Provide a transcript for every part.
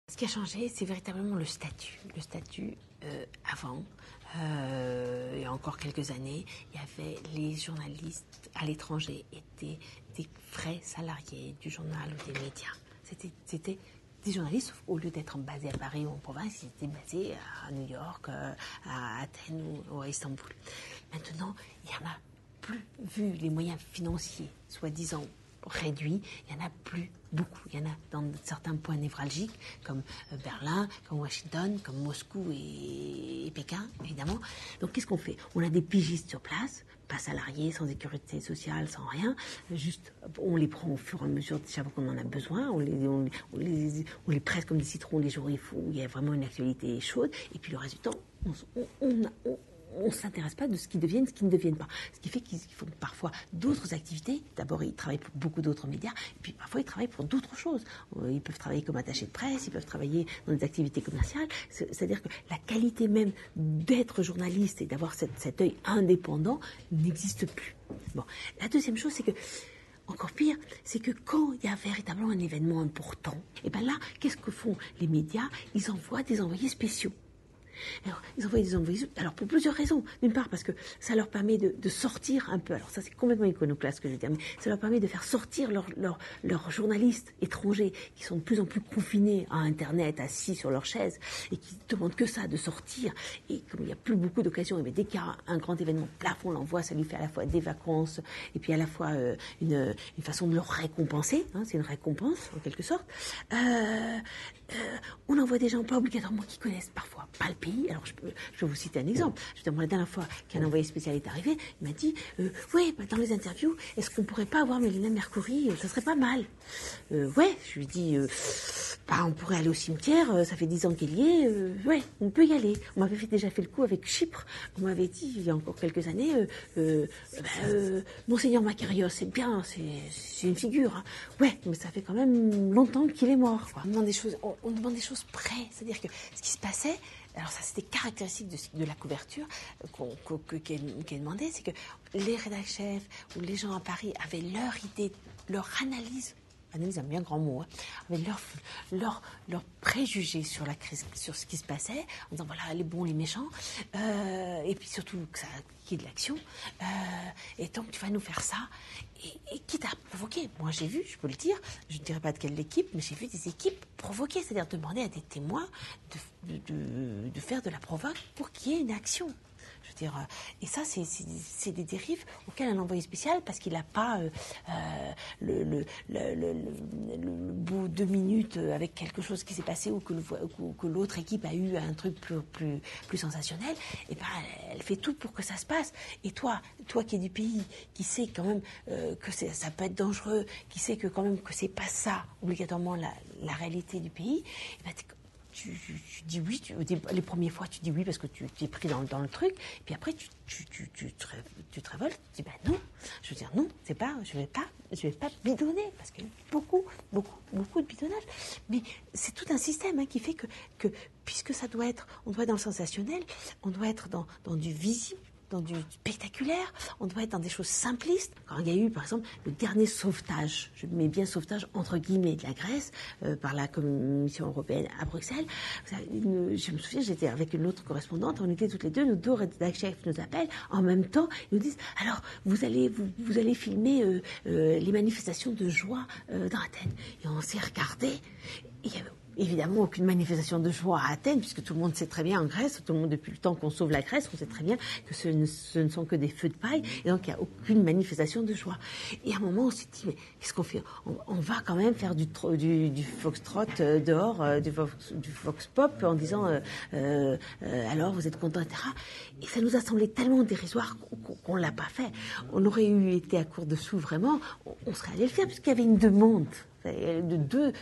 Ce qui a changé, c'est véritablement le statut. Le statut avant, il y a encore quelques années, il y avait les journalistes à l'étranger étaient des vrais salariés du journal ou des médias. C'était des journalistes, au lieu d'être basés à Paris ou en province, ils étaient basés à New York, à Athènes ou à Istanbul. Maintenant, il n'y en a plus, vu les moyens financiers, soi-disant réduits, il n'y en a plus beaucoup. Il y en a dans certains points névralgiques, comme Berlin, comme Washington, comme Moscou et Pékin, évidemment. Donc, qu'est-ce qu'on fait? On a des pigistes sur place, pas salariés, sans sécurité sociale, sans rien. Juste, on les prend au fur et à mesure de chaque fois qu'on en a besoin. On les presse comme des citrons les jours où il y a vraiment une actualité chaude. Et puis, le reste du temps, on ne s'intéresse pas de ce qui deviennent, ce qui ne deviennent pas. Ce qui fait qu'ils font parfois d'autres activités. D'abord, ils travaillent pour beaucoup d'autres médias, et puis parfois, ils travaillent pour d'autres choses. Ils peuvent travailler comme attachés de presse, ils peuvent travailler dans des activités commerciales. C'est-à-dire que la qualité même d'être journaliste et d'avoir cet œil indépendant n'existe plus. Bon. La deuxième chose, c'est que encore pire, c'est que quand il y a véritablement un événement important, et bien là, qu'est-ce que font les médias? Ils envoient des envoyés spéciaux. Alors, ils envoient des envoyés, alors pour plusieurs raisons. D'une part, parce que ça leur permet de sortir un peu, alors ça c'est complètement iconoclaste ce que je veux dire, mais ça leur permet de faire sortir leurs journalistes étrangers qui sont de plus en plus confinés à Internet, assis sur leur chaise, et qui ne demandent que ça, de sortir. Et comme il n'y a plus beaucoup d'occasions, dès qu'il y a un grand événement, plaf, on l'envoie, ça lui fait à la fois des vacances, et puis à la fois une façon de leur récompenser, hein, c'est une récompense en quelque sorte. On envoie des gens pas obligatoirement qui connaissent parfois pas le pays. Alors je peux vous citer un exemple. Justement, la dernière fois qu'un envoyé spécial est arrivé, il m'a dit oui, dans les interviews, est-ce qu'on pourrait pas avoir Mélina Mercouri? Ça serait pas mal. Ouais, je lui dis on pourrait aller au cimetière, ça fait 10 ans qu'elle y est, ouais, on peut y aller. On m'avait déjà fait le coup avec Chypre. On m'avait dit, il y a encore quelques années, Monseigneur Makarios, c'est bien, c'est une figure. Hein. Ouais, mais ça fait quand même longtemps qu'il est mort. Quoi. On demande des choses près. C'est-à-dire que ce qui se passait, alors ça c'était caractéristique de la couverture qu'elle demandait, c'est que les rédacteurs chefs ou les gens à Paris avaient leur idée, leur analyse un bien grand mot, hein, avec leurs préjugés sur la crise, sur ce qui se passait, en disant voilà les bons, les méchants, et puis surtout qu'il y ait de l'action, et donc tu vas nous faire ça, et quitte à provoquer. Moi j'ai vu, je peux le dire, je ne dirai pas de quelle équipe, mais j'ai vu des équipes provoquer, c'est-à-dire demander à des témoins de faire de la provoque pour qu'il y ait une action. Je veux dire, et ça, c'est des dérives auxquelles un envoyé spécial, parce qu'il n'a pas le bout 2 minutes avec quelque chose qui s'est passé ou que l'autre équipe a eu un truc plus sensationnel, et ben elle fait tout pour que ça se passe. Et toi qui es du pays, qui sais quand même que ça peut être dangereux, qui sais que quand même que c'est pas ça obligatoirement la réalité du pays, et ben tu dis oui, les premières fois tu dis oui parce que tu es pris dans le truc, et puis après tu te révoltes, tu dis ben non, je veux dire non, c'est pas, je vais pas bidonner, parce qu'il y a beaucoup de bidonnage, mais c'est tout un système qui fait que puisque on doit être dans le sensationnel, on doit être dans du visible, dans du spectaculaire, on doit être dans des choses simplistes. Quand il y a eu, par exemple, le dernier sauvetage, je mets bien sauvetage entre guillemets, de la Grèce, par la Commission européenne à Bruxelles, je me souviens, j'étais avec une autre correspondante, on était toutes les deux, nos 2 rédacteurs chefs nous appellent, en même temps, ils nous disent, alors, vous allez filmer les manifestations de joie dans Athènes. Et on s'est regardé, il y avait évidemment aucune manifestation de joie à Athènes, puisque tout le monde sait très bien en Grèce, tout le monde depuis le temps qu'on sauve la Grèce, on sait très bien que ce ne sont que des feux de paille, et donc il n'y a aucune manifestation de joie. Et à un moment, on s'est dit, mais qu'est-ce qu'on fait? On va quand même faire du foxtrot dehors, du fox pop, en disant, alors vous êtes content, etc. Et ça nous a semblé tellement dérisoire qu'on ne l'a pas fait. On aurait été à court de sous, vraiment, on serait allé le faire, puisqu'il y avait une demande.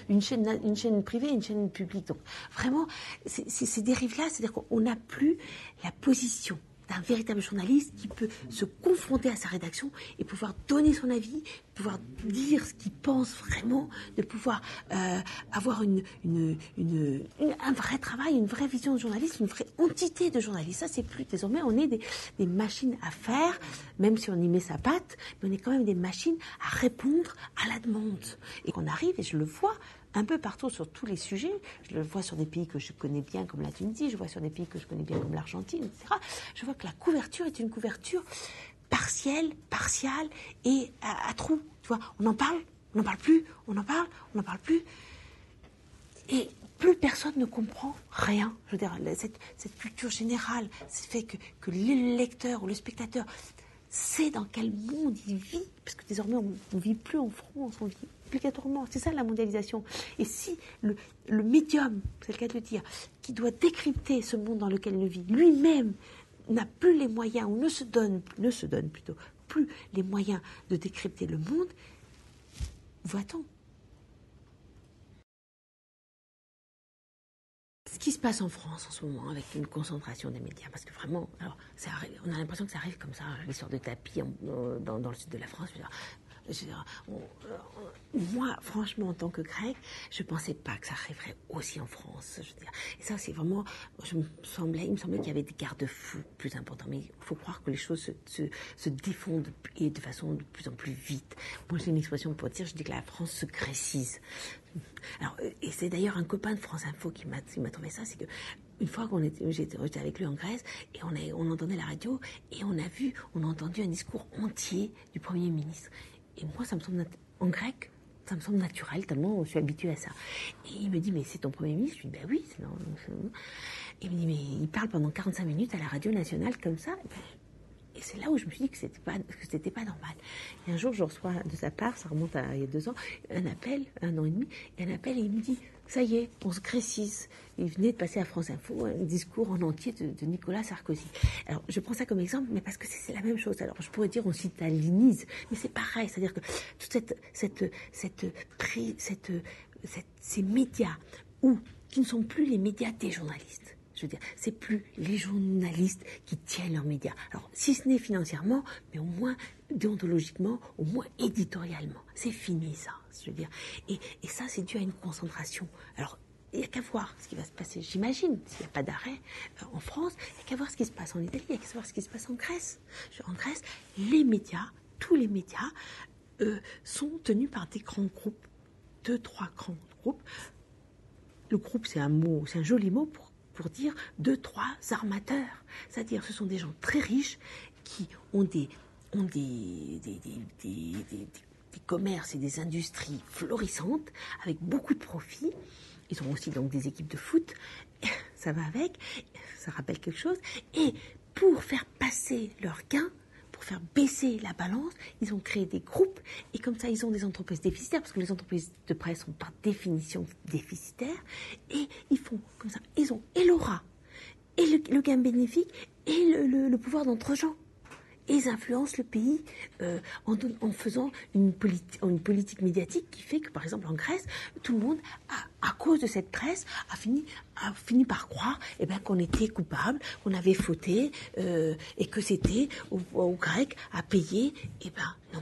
Une chaîne privée et une chaîne publique. Donc vraiment, ces dérives-là, c'est-à-dire qu'on n'a plus la position d'un véritable journaliste qui peut se confronter à sa rédaction et pouvoir donner son avis, pouvoir dire ce qu'il pense vraiment, de pouvoir avoir un vrai travail, une vraie vision de journaliste, une vraie entité de journaliste. Ça, c'est plus désormais, on est des machines à faire, même si on y met sa patte, mais on est quand même des machines à répondre à la demande. Et qu'on arrive, et je le vois, un peu partout sur tous les sujets. Je le vois sur des pays que je connais bien comme la Tunisie, je vois sur des pays que je connais bien comme l'Argentine, etc. Je vois que la couverture est une couverture partielle, partiale et à trous. Tu vois, on n'en parle plus, on en parle plus. Et plus personne ne comprend rien. Je veux dire, cette culture générale, c'est fait que le lecteur ou le spectateur sait dans quel monde il vit, parce que désormais on ne vit plus en France, on vit obligatoirement. C'est ça la mondialisation. Et si le médium, c'est le cas de le dire, qui doit décrypter ce monde dans lequel il vit, lui-même n'a plus les moyens, ou ne se donne plutôt plus les moyens de décrypter le monde, voit-on. Ce qui se passe en France en ce moment avec une concentration des médias, parce que vraiment, alors, on a l'impression que ça arrive comme ça, l'histoire de tapis dans le sud de la France. Moi, franchement, en tant que Grec, je ne pensais pas que ça arriverait aussi en France. Je veux dire. Et ça, c'est vraiment, il me semblait qu'il y avait des garde-fous plus importants. Mais il faut croire que les choses se défendent et de façon de plus en plus vite. Moi, j'ai une expression pour dire, je dis que la France se grécise. Alors, et c'est d'ailleurs un copain de France Info qui m'a trouvé ça, c'est que une fois j'étais avec lui en Grèce et on entendait la radio et on a entendu un discours entier du Premier ministre. Et moi, en grec, ça me semble naturel, tellement je suis habituée à ça. Et il me dit, mais c'est ton Premier ministre? Je lui dis, ben oui. Il me dit, mais il parle pendant 45 minutes à la radio nationale comme ça. Et c'est là où je me suis dit que c'était pas normal. Et un jour, je reçois de sa part, ça remonte à il y a 2 ans, un an et demi, et il me dit, ça y est, on se grécise. Il venait de passer à France Info un discours en entier de Nicolas Sarkozy. Alors, je prends ça comme exemple, mais parce que c'est la même chose. Alors, je pourrais dire on s'italinise, mais c'est pareil. C'est-à-dire que toute ces médias qui ne sont plus les médias des journalistes. Je veux dire, c'est plus les journalistes qui tiennent leurs médias. Alors, si ce n'est financièrement, mais au moins déontologiquement, au moins éditorialement. C'est fini, ça, je veux dire. Et ça, c'est dû à une concentration. Alors, il n'y a qu'à voir ce qui va se passer. J'imagine, s'il n'y a pas d'arrêt en France, il n'y a qu'à voir ce qui se passe en Italie, il n'y a qu'à voir ce qui se passe en Grèce. En Grèce, les médias, tous les médias, sont tenus par des grands groupes, 2, 3 grands groupes. Le groupe, c'est un joli mot pour dire 2, 3 armateurs. C'est-à-dire, ce sont des gens très riches qui ont des commerces et des industries florissantes avec beaucoup de profits. Ils ont aussi donc des équipes de foot. Ça va avec, ça rappelle quelque chose. Et pour faire passer leurs gains, pour faire baisser la balance, ils ont créé des groupes et comme ça, ils ont des entreprises déficitaires parce que les entreprises de presse sont par définition déficitaires et ils font comme ça. Ils ont et l'aura, et le gain bénéfique et le pouvoir d'entre-gens. Et ils influencent le pays en faisant une politique médiatique qui fait que, par exemple, en Grèce, tout le monde, à cause de cette presse, a fini par croire qu'on était coupable, qu'on avait fauté, et que c'était aux Grecs à payer. Non.